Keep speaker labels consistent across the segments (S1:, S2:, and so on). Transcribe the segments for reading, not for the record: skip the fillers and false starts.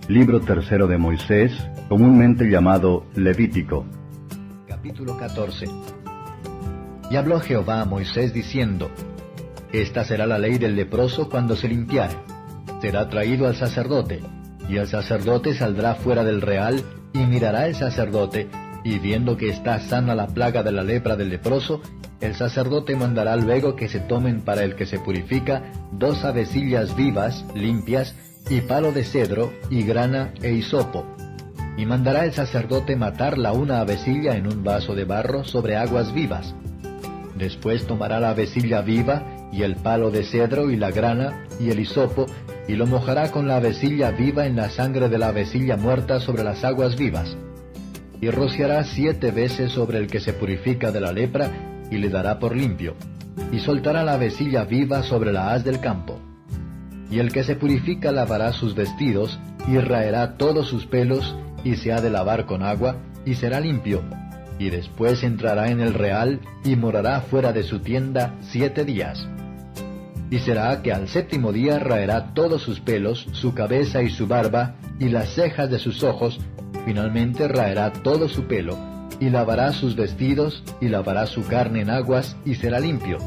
S1: Libro tercero de Moisés, comúnmente llamado Levítico.
S2: Capítulo 14. Y habló Jehová a Moisés diciendo: Esta será la ley del leproso cuando se limpiare. Será traído al sacerdote, y el sacerdote saldrá fuera del real, y mirará el sacerdote, y viendo que está sana la plaga de la lepra del leproso, el sacerdote mandará luego que se tomen para el que se purifica 2 avecillas vivas, limpias, y palo de cedro, y grana, e hisopo. Y mandará el sacerdote matar la una avecilla en un vaso de barro sobre aguas vivas. Después tomará la avecilla viva, y el palo de cedro, y la grana, y el hisopo, y lo mojará con la avecilla viva en la sangre de la avecilla muerta sobre las aguas vivas. Y rociará 7 veces sobre el que se purifica de la lepra, y le dará por limpio. Y soltará la avecilla viva sobre la haz del campo. Y el que se purifica lavará sus vestidos, y raerá todos sus pelos, y se ha de lavar con agua, y será limpio. Y después entrará en el real, y morará fuera de su tienda 7 días. Y será que al 7º día raerá todos sus pelos, su cabeza y su barba, y las cejas de sus ojos, finalmente raerá todo su pelo, y lavará sus vestidos, y lavará su carne en aguas, y será limpio.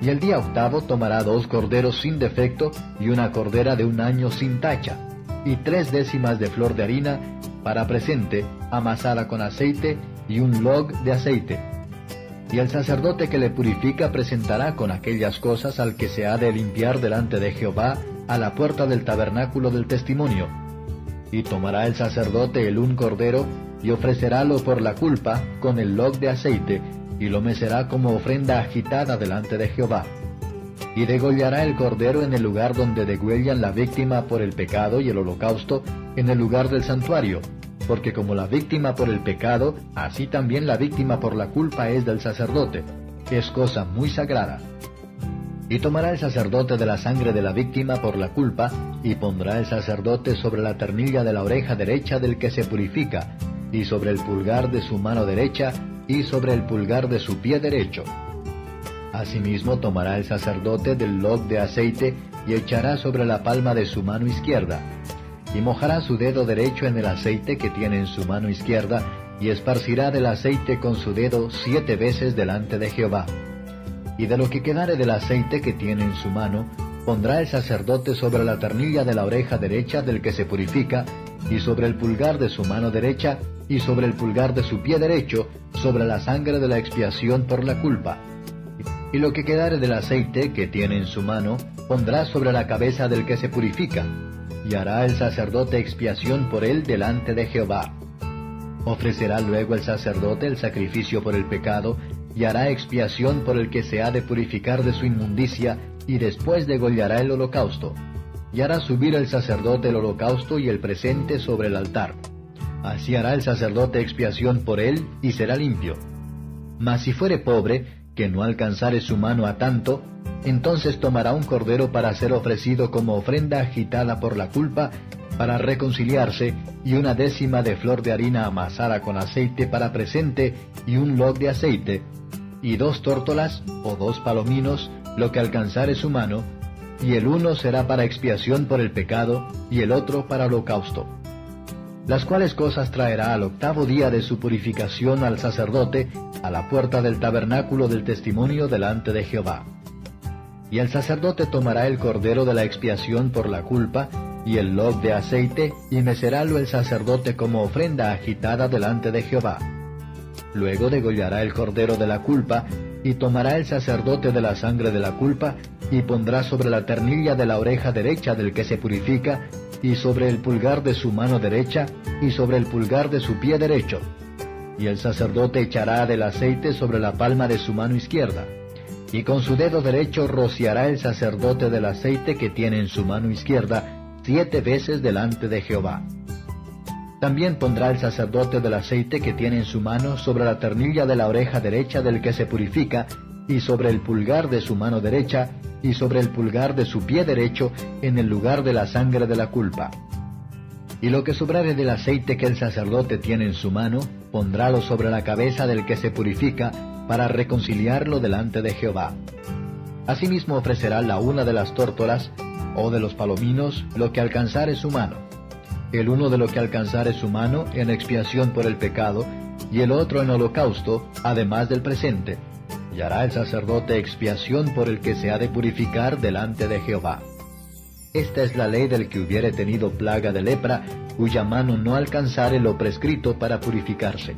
S2: Y el día 8º tomará 2 corderos sin defecto, y una cordera de 1 año sin tacha, y 3 décimas de flor de harina, para presente, amasada con aceite, y un log de aceite. Y el sacerdote que le purifica presentará con aquellas cosas al que se ha de limpiar delante de Jehová, a la puerta del tabernáculo del testimonio. Y tomará el sacerdote el un cordero, y ofrecerálo por la culpa, con el log de aceite, y lo mecerá como ofrenda agitada delante de Jehová. Y degollará el cordero en el lugar donde degüellan la víctima por el pecado y el holocausto, en el lugar del santuario, porque como la víctima por el pecado, así también la víctima por la culpa es del sacerdote, es cosa muy sagrada. Y tomará el sacerdote de la sangre de la víctima por la culpa, y pondrá el sacerdote sobre la ternilla de la oreja derecha del que se purifica, y sobre el pulgar de su mano derecha, y sobre el pulgar de su pie derecho. Asimismo tomará el sacerdote del log de aceite, y echará sobre la palma de su mano izquierda, y mojará su dedo derecho en el aceite que tiene en su mano izquierda, y esparcirá del aceite con su dedo 7 veces delante de Jehová. Y de lo que quedare del aceite que tiene en su mano, pondrá el sacerdote sobre la ternilla de la oreja derecha del que se purifica, y sobre el pulgar de su mano derecha, y sobre el pulgar de su pie derecho, sobre la sangre de la expiación por la culpa. Y lo que quedare del aceite que tiene en su mano, pondrá sobre la cabeza del que se purifica, y hará el sacerdote expiación por él delante de Jehová. Ofrecerá luego el sacerdote el sacrificio por el pecado, y hará expiación por el que se ha de purificar de su inmundicia, y después degollará el holocausto. Y hará subir el sacerdote el holocausto y el presente sobre el altar. Así hará el sacerdote expiación por él, y será limpio. Mas si fuere pobre, que no alcanzare su mano a tanto, entonces tomará un cordero para ser ofrecido como ofrenda agitada por la culpa, para reconciliarse, y 1 décima de flor de harina amasada con aceite para presente, y un log de aceite, y 2 tórtolas, o 2 palominos, lo que alcanzare su mano, y el uno será para expiación por el pecado, y el otro para holocausto. Las cuales cosas traerá al 8º día de su purificación al sacerdote, a la puerta del tabernáculo del testimonio delante de Jehová. Y el sacerdote tomará el cordero de la expiación por la culpa, y el log de aceite, y mecerálo el sacerdote como ofrenda agitada delante de Jehová. Luego degollará el cordero de la culpa, y tomará el sacerdote de la sangre de la culpa, y pondrá sobre la ternilla de la oreja derecha del que se purifica, y sobre el pulgar de su mano derecha, y sobre el pulgar de su pie derecho. Y el sacerdote echará del aceite sobre la palma de su mano izquierda. Y con su dedo derecho rociará el sacerdote del aceite que tiene en su mano izquierda 7 veces delante de Jehová. También pondrá el sacerdote del aceite que tiene en su mano sobre la ternilla de la oreja derecha del que se purifica, y sobre el pulgar de su mano derecha, y sobre el pulgar de su pie derecho, en el lugar de la sangre de la culpa. Y lo que sobrare del aceite que el sacerdote tiene en su mano, pondrálo sobre la cabeza del que se purifica, para reconciliarlo delante de Jehová. Asimismo ofrecerá la una de las tórtolas, o de los palominos, lo que alcanzare su mano. El uno de lo que alcanzare su mano en expiación por el pecado, y el otro en holocausto, además del presente. Y hará el sacerdote expiación por el que se ha de purificar delante de Jehová. Esta es la ley del que hubiere tenido plaga de lepra, cuya mano no alcanzare lo prescrito para purificarse.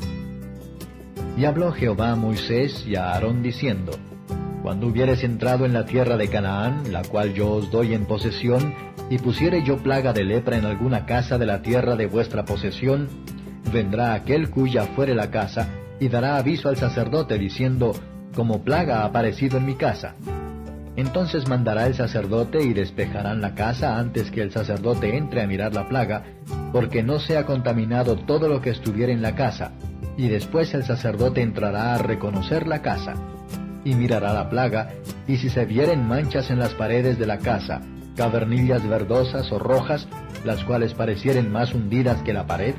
S2: Y habló Jehová a Moisés y a Aarón diciendo, Cuando hubieres entrado en la tierra de Canaán, la cual yo os doy en posesión, y pusiere yo plaga de lepra en alguna casa de la tierra de vuestra posesión, vendrá aquel cuya fuere la casa, y dará aviso al sacerdote, diciendo, Como plaga ha aparecido en mi casa. Entonces mandará el sacerdote y despejarán la casa antes que el sacerdote entre a mirar la plaga, porque no sea contaminado todo lo que estuviera en la casa, y después el sacerdote entrará a reconocer la casa, y mirará la plaga, y si se vieren manchas en las paredes de la casa, cavernillas verdosas o rojas, las cuales parecieren más hundidas que la pared,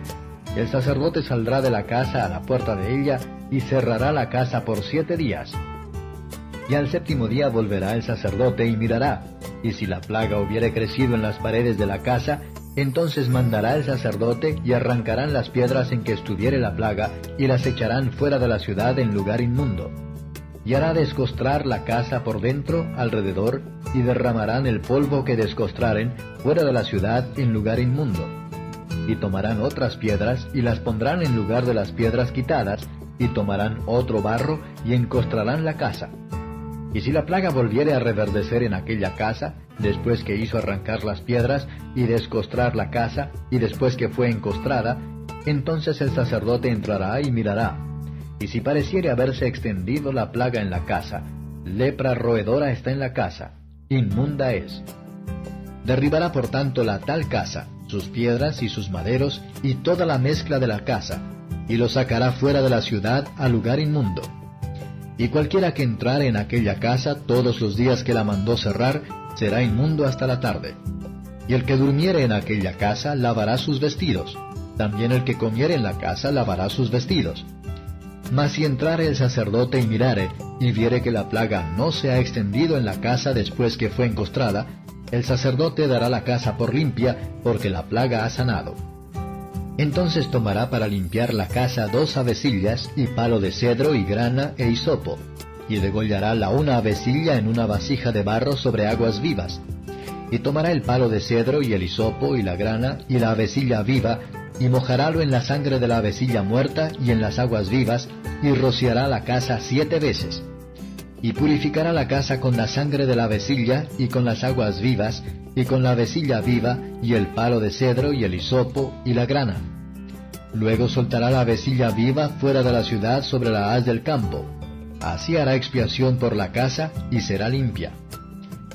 S2: el sacerdote saldrá de la casa a la puerta de ella, y cerrará la casa por 7 días. Y al 7º día volverá el sacerdote y mirará, y si la plaga hubiere crecido en las paredes de la casa, entonces mandará el sacerdote y arrancarán las piedras en que estuviere la plaga, y las echarán fuera de la ciudad en lugar inmundo. Y hará descostrar la casa por dentro, alrededor, y derramarán el polvo que descostraren fuera de la ciudad en lugar inmundo. Y tomarán otras piedras, y las pondrán en lugar de las piedras quitadas, y tomarán otro barro, y encostrarán la casa. Y si la plaga volviere a reverdecer en aquella casa, después que hizo arrancar las piedras y descostrar la casa, y después que fue encostrada, entonces el sacerdote entrará y mirará. Y si pareciere haberse extendido la plaga en la casa, lepra roedora está en la casa, inmunda es. Derribará por tanto la tal casa, sus piedras y sus maderos, y toda la mezcla de la casa, y lo sacará fuera de la ciudad a lugar inmundo. Y cualquiera que entrare en aquella casa todos los días que la mandó cerrar, será inmundo hasta la tarde. Y el que durmiere en aquella casa lavará sus vestidos. También el que comiere en la casa lavará sus vestidos. Mas si entrare el sacerdote y mirare, y viere que la plaga no se ha extendido en la casa después que fue encostrada, el sacerdote dará la casa por limpia, porque la plaga ha sanado. Entonces tomará para limpiar la casa 2 avecillas, y palo de cedro, y grana, e hisopo, y degollará la una avecilla en una vasija de barro sobre aguas vivas. Y tomará el palo de cedro, y el hisopo, y la grana, y la avecilla viva, y mojarálo en la sangre de la avecilla muerta, y en las aguas vivas, y rociará la casa 7 veces. Y purificará la casa con la sangre de la avecilla, y con las aguas vivas, y con la avecilla viva, y el palo de cedro, y el hisopo, y la grana. Luego soltará la avecilla viva fuera de la ciudad sobre la haz del campo. Así hará expiación por la casa, y será limpia.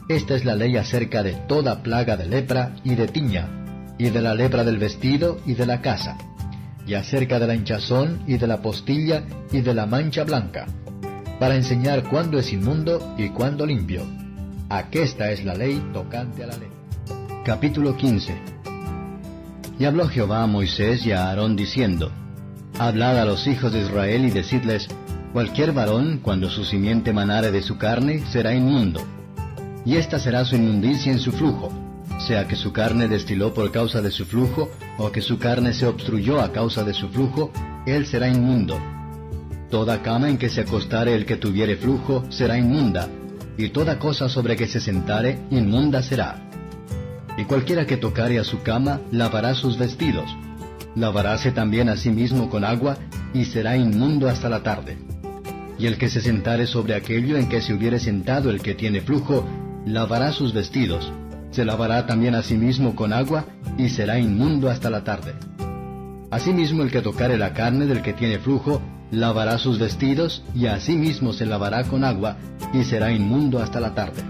S2: Esta es la ley acerca de toda plaga de lepra y de tiña, y de la lepra del vestido y de la casa, y acerca de la hinchazón y de la postilla y de la mancha blanca, para enseñar cuándo es inmundo y cuándo limpio. Aquesta es la ley tocante a la ley.
S1: Capítulo 15. Y habló Jehová a Moisés y a Aarón diciendo, Hablad a los hijos de Israel y decidles, cualquier varón, cuando su simiente manare de su carne, será inmundo. Y esta será su inmundicia en su flujo, sea que su carne destiló por causa de su flujo, o que su carne se obstruyó a causa de su flujo, él será inmundo. Toda cama en que se acostare el que tuviere flujo será inmunda, y toda cosa sobre que se sentare inmunda será. Y cualquiera que tocare a su cama lavará sus vestidos, lavaráse también a sí mismo con agua, y será inmundo hasta la tarde. Y el que se sentare sobre aquello en que se hubiere sentado el que tiene flujo, lavará sus vestidos, se lavará también a sí mismo con agua, y será inmundo hasta la tarde. Asimismo el que tocare la carne del que tiene flujo, lavará sus vestidos, y a sí mismo se lavará con agua, y será inmundo hasta la tarde.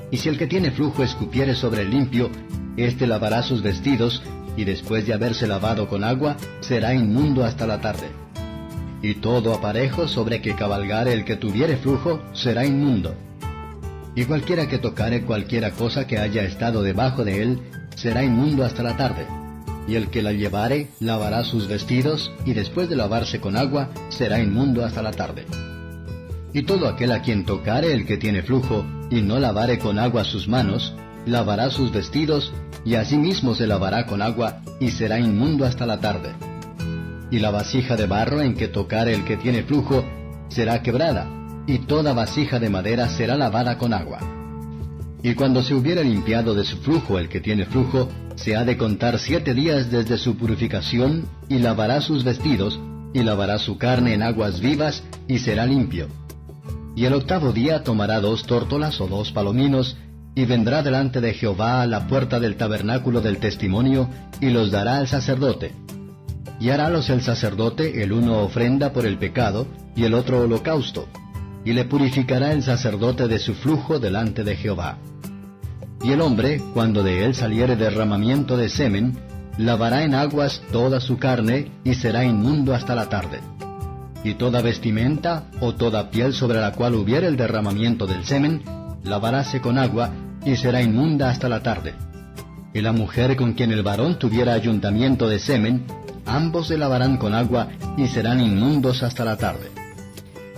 S1: Y si el que tiene flujo escupiere sobre el limpio, éste lavará sus vestidos, y después de haberse lavado con agua, será inmundo hasta la tarde. Y todo aparejo sobre que cabalgare el que tuviere flujo, será inmundo. Y cualquiera que tocare cualquiera cosa que haya estado debajo de él, será inmundo hasta la tarde. Y el que la llevare, lavará sus vestidos, y después de lavarse con agua, será inmundo hasta la tarde. Y todo aquel a quien tocare el que tiene flujo, y no lavare con agua sus manos, lavará sus vestidos, y asimismo se lavará con agua, y será inmundo hasta la tarde. Y la vasija de barro en que tocare el que tiene flujo, será quebrada, y toda vasija de madera será lavada con agua. Y cuando se hubiere limpiado de su flujo el que tiene flujo, se ha de contar 7 días desde su purificación, y lavará sus vestidos, y lavará su carne en aguas vivas, y será limpio. Y el 8º día tomará 2 tórtolas o 2 palominos, y vendrá delante de Jehová a la puerta del tabernáculo del testimonio, y los dará al sacerdote. Y harálos el sacerdote, el uno ofrenda por el pecado, y el otro holocausto, y le purificará el sacerdote de su flujo delante de Jehová. Y el hombre, cuando de él saliere derramamiento de semen, lavará en aguas toda su carne, y será inmundo hasta la tarde. Y toda vestimenta, o toda piel sobre la cual hubiere el derramamiento del semen, lavaráse con agua, y será inmunda hasta la tarde. Y la mujer con quien el varón tuviera ayuntamiento de semen, ambos se lavarán con agua, y serán inmundos hasta la tarde.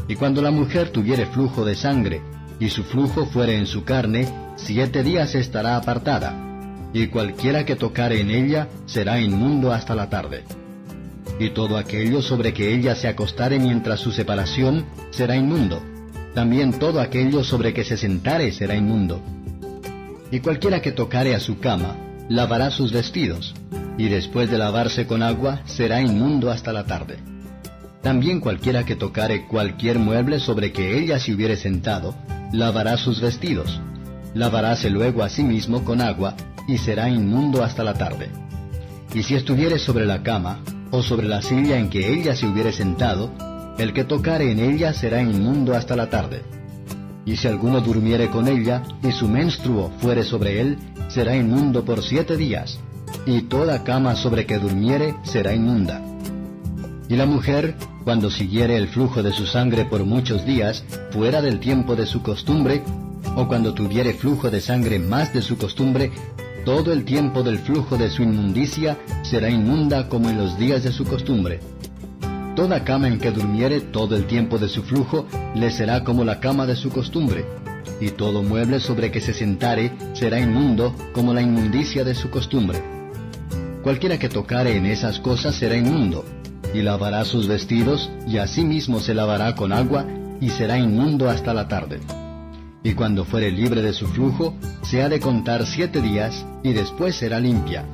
S1: Y cuando la mujer tuviere flujo de sangre, y su flujo fuere en su carne, 7 días estará apartada, y cualquiera que tocare en ella será inmundo hasta la tarde. Y todo aquello sobre que ella se acostare mientras su separación será inmundo. También todo aquello sobre que se sentare será inmundo. Y cualquiera que tocare a su cama, lavará sus vestidos, y después de lavarse con agua será inmundo hasta la tarde. También cualquiera que tocare cualquier mueble sobre que ella se hubiere sentado, lavará sus vestidos. Lavaráse luego a sí mismo con agua, y será inmundo hasta la tarde. Y si estuviere sobre la cama, o sobre la silla en que ella se hubiere sentado, el que tocare en ella será inmundo hasta la tarde. Y si alguno durmiere con ella, y su menstruo fuere sobre él, será inmundo por 7 días, y toda cama sobre que durmiere será inmunda. Y la mujer, cuando siguiere el flujo de su sangre por muchos días, fuera del tiempo de su costumbre, o cuando tuviere flujo de sangre más de su costumbre, todo el tiempo del flujo de su inmundicia será inmunda como en los días de su costumbre. Toda cama en que durmiere todo el tiempo de su flujo le será como la cama de su costumbre, y todo mueble sobre que se sentare será inmundo como la inmundicia de su costumbre. Cualquiera que tocare en esas cosas será inmundo, y lavará sus vestidos, y asimismo se lavará con agua, y será inmundo hasta la tarde. Y cuando fuere libre de su flujo, se ha de contar 7 días, y después será limpia.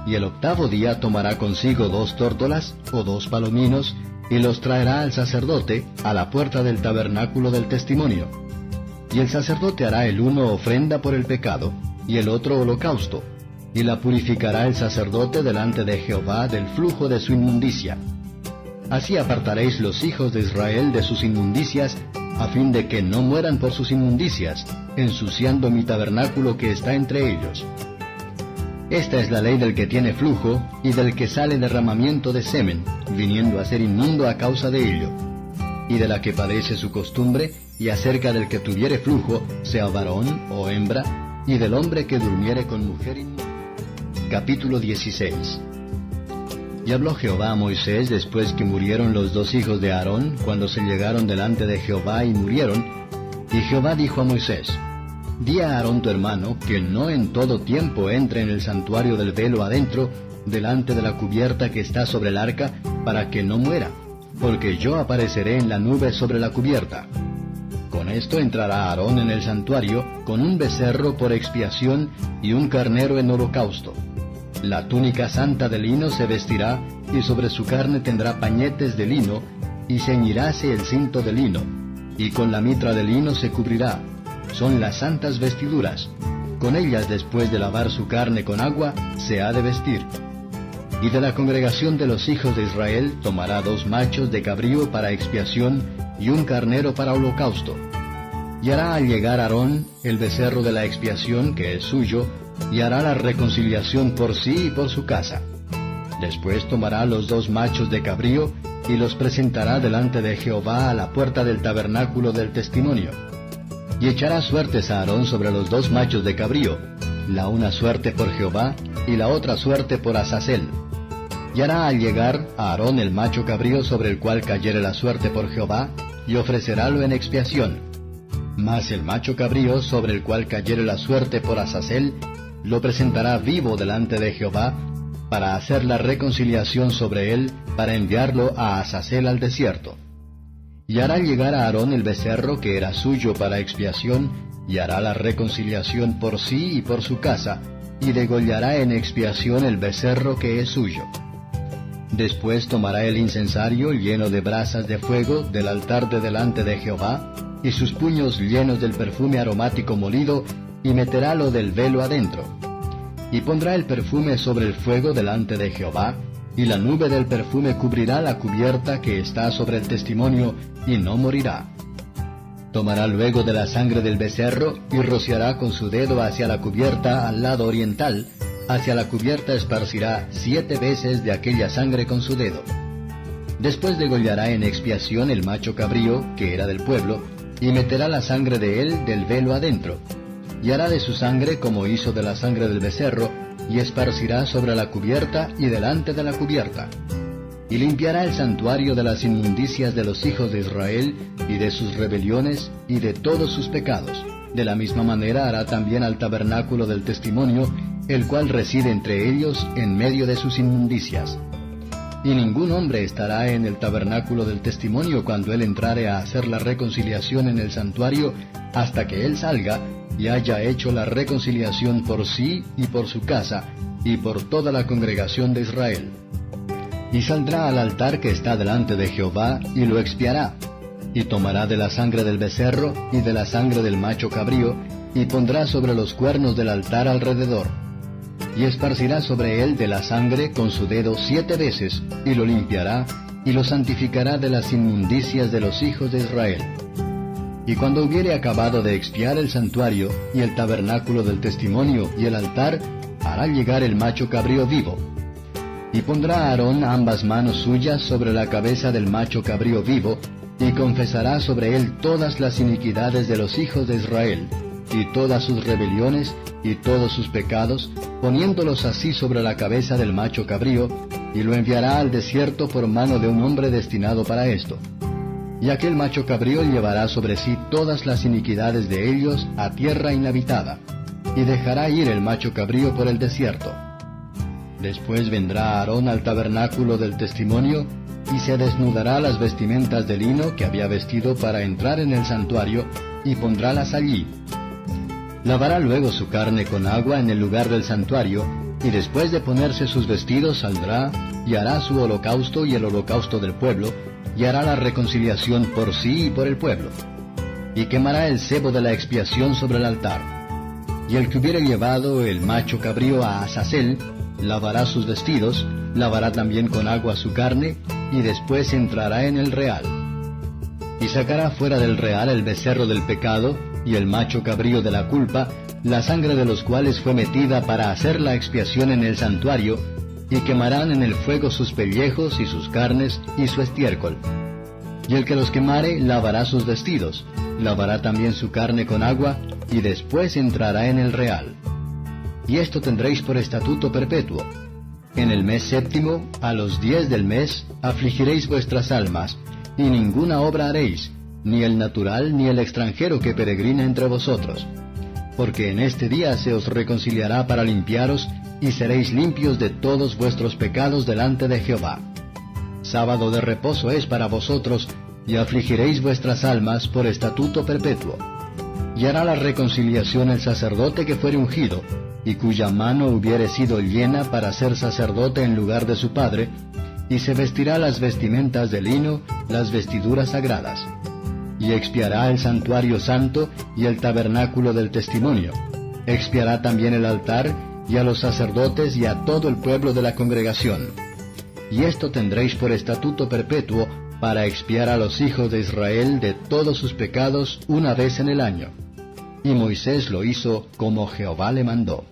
S1: Y el 8º día tomará consigo 2 tórtolas, o 2 palominos, y los traerá al sacerdote, a la puerta del tabernáculo del testimonio. Y el sacerdote hará el uno ofrenda por el pecado, y el otro holocausto, y la purificará el sacerdote delante de Jehová del flujo de su inmundicia. Así apartaréis los hijos de Israel de sus inmundicias, a fin de que no mueran por sus inmundicias, ensuciando mi tabernáculo que está entre ellos. Esta es la ley del que tiene flujo, y del que sale derramamiento de semen, viniendo a ser inmundo a causa de ello, y de la que padece su costumbre, y acerca del que tuviere flujo, sea varón o hembra, y del hombre que durmiere con mujer inmunda. Capítulo 16. Y habló Jehová a Moisés después que murieron los 2 hijos de Aarón, cuando se llegaron delante de Jehová y murieron. Y Jehová dijo a Moisés: Di a Aarón tu hermano que no en todo tiempo entre en el santuario del velo adentro, delante de la cubierta que está sobre el arca, para que no muera, porque yo apareceré en la nube sobre la cubierta. Con esto entrará Aarón en el santuario, con un becerro por expiación y un carnero en holocausto. La túnica santa de lino se vestirá, y sobre su carne tendrá pañetes de lino, y ceñiráse el cinto de lino, y con la mitra de lino se cubrirá. Son las santas vestiduras. Con ellas, después de lavar su carne con agua, se ha de vestir. Y de la congregación de los hijos de Israel tomará 2 machos de cabrío para expiación, y un carnero para holocausto. Y hará al llegar Aarón el becerro de la expiación, que es suyo, y hará la reconciliación por sí y por su casa. Después tomará los 2 machos de cabrío, y los presentará delante de Jehová a la puerta del tabernáculo del testimonio. Y echará suertes a Aarón sobre los 2 machos de cabrío, la una suerte por Jehová, y la otra suerte por Azazel. Y hará al llegar a Aarón el macho cabrío sobre el cual cayere la suerte por Jehová, y ofrecerálo en expiación. Mas el macho cabrío, sobre el cual cayere la suerte por Azazel, lo presentará vivo delante de Jehová, para hacer la reconciliación sobre él, para enviarlo a Azazel al desierto. Y hará llegar a Aarón el becerro que era suyo para expiación, y hará la reconciliación por sí y por su casa, y degollará en expiación el becerro que es suyo. Después tomará el incensario lleno de brasas de fuego del altar de delante de Jehová, y sus puños llenos del perfume aromático molido, y meterálo del velo adentro. Y pondrá el perfume sobre el fuego delante de Jehová, y la nube del perfume cubrirá la cubierta que está sobre el testimonio, y no morirá. Tomará luego de la sangre del becerro, y rociará con su dedo hacia la cubierta al lado oriental, hacia la cubierta esparcirá 7 veces de aquella sangre con su dedo. Después degollará en expiación el macho cabrío, que era del pueblo, y meterá la sangre de él del velo adentro, y hará de su sangre como hizo de la sangre del becerro, y esparcirá sobre la cubierta y delante de la cubierta. Y limpiará el santuario de las inmundicias de los hijos de Israel, y de sus rebeliones, y de todos sus pecados. De la misma manera hará también al tabernáculo del testimonio, el cual reside entre ellos en medio de sus inmundicias. Y ningún hombre estará en el tabernáculo del testimonio cuando él entrare a hacer la reconciliación en el santuario, hasta que él salga, y haya hecho la reconciliación por sí y por su casa, y por toda la congregación de Israel. Y saldrá al altar que está delante de Jehová, y lo expiará, y tomará de la sangre del becerro, y de la sangre del macho cabrío, y pondrá sobre los cuernos del altar alrededor. Y esparcirá sobre él de la sangre con su dedo 7 veces, y lo limpiará, y lo santificará de las inmundicias de los hijos de Israel. Y cuando hubiere acabado de expiar el santuario, y el tabernáculo del testimonio, y el altar, hará llegar el macho cabrío vivo. Y pondrá a Aarón ambas manos suyas sobre la cabeza del macho cabrío vivo, y confesará sobre él todas las iniquidades de los hijos de Israel, y todas sus rebeliones, y todos sus pecados, poniéndolos así sobre la cabeza del macho cabrío, y lo enviará al desierto por mano de un hombre destinado para esto. Y aquel macho cabrío llevará sobre sí todas las iniquidades de ellos a tierra inhabitada, y dejará ir el macho cabrío por el desierto. Después vendrá Aarón al tabernáculo del testimonio, y se desnudará las vestimentas de lino que había vestido para entrar en el santuario, y pondrálas allí. Lavará luego su carne con agua en el lugar del santuario, y después de ponerse sus vestidos saldrá, y hará su holocausto y el holocausto del pueblo, y hará la reconciliación por sí y por el pueblo. Y quemará el sebo de la expiación sobre el altar. Y el que hubiere llevado el macho cabrío a Azazel, lavará sus vestidos, lavará también con agua su carne, y después entrará en el real. Y sacará fuera del real el becerro del pecado, y el macho cabrío de la culpa, la sangre de los cuales fue metida para hacer la expiación en el santuario, y quemarán en el fuego sus pellejos y sus carnes y su estiércol. Y el que los quemare lavará sus vestidos, lavará también su carne con agua, y después entrará en el real. Y esto tendréis por estatuto perpetuo. En el mes séptimo, a los 10 del mes, afligiréis vuestras almas, y ninguna obra haréis, ni el natural ni el extranjero que peregrina entre vosotros. Porque en este día se os reconciliará para limpiaros, y seréis limpios de todos vuestros pecados delante de Jehová. Sábado de reposo es para vosotros, y afligiréis vuestras almas por estatuto perpetuo. Y hará la reconciliación el sacerdote que fuere ungido, y cuya mano hubiere sido llena para ser sacerdote en lugar de su padre, y se vestirá las vestimentas de lino, las vestiduras sagradas. Y expiará el santuario santo y el tabernáculo del testimonio. Expiará también el altar, y a los sacerdotes y a todo el pueblo de la congregación. Y esto tendréis por estatuto perpetuo, para expiar a los hijos de Israel de todos sus pecados una vez en el año. Y Moisés lo hizo como Jehová le mandó.